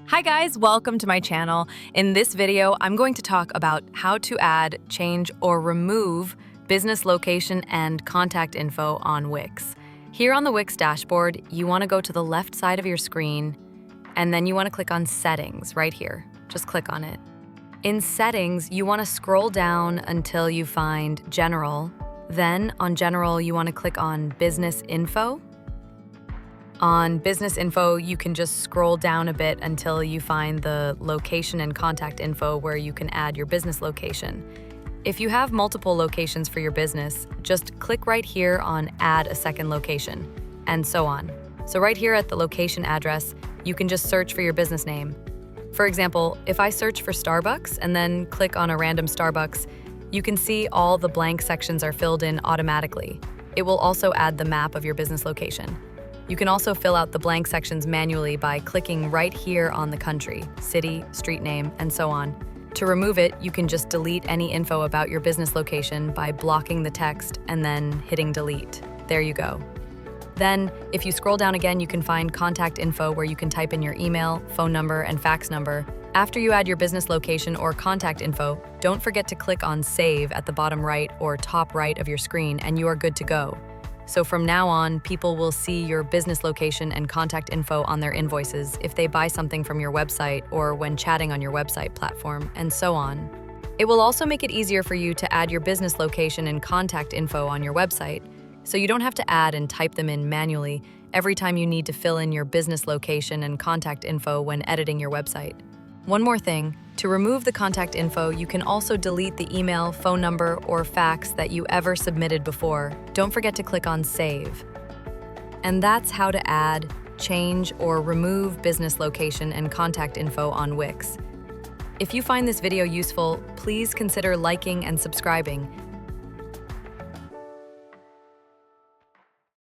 Hi guys, welcome to my channel. In this video, I'm going to talk about how to add, change, or remove business location and contact info on Wix. Here on the Wix dashboard, you want to go to the left side of your screen, and then you want to click on Settings right here. Just click on it. In Settings, you want to scroll down until you find General. Then on General, you want to click on Business Info. On Business Info, you can just scroll down a bit until you find the location and contact info where you can add your business location. If you have multiple locations for your business, just click right here on Add a second location, and so on. So right here at the location address, you can just search for your business name. For example, if I search for Starbucks and then click on a random Starbucks, you can see all the blank sections are filled in automatically. It will also add the map of your business location. You can also fill out the blank sections manually by clicking right here on the country, city, street name, and so on. To remove it, you can just delete any info about your business location by blocking the text and then hitting delete. There you go. Then, if you scroll down again, you can find contact info where you can type in your email, phone number, and fax number. After you add your business location or contact info, don't forget to click on Save at the bottom right or top right of your screen and you are good to go. So from now on, people will see your business location and contact info on their invoices if they buy something from your website or when chatting on your website platform, and so on. It will also make it easier for you to add your business location and contact info on your website, so you don't have to add and type them in manually every time you need to fill in your business location and contact info when editing your website. One more thing, to remove the contact info, you can also delete the email, phone number, or fax that you ever submitted before. Don't forget to click on Save. And that's how to add, change, or remove business location and contact info on Wix. If you find this video useful, please consider liking and subscribing.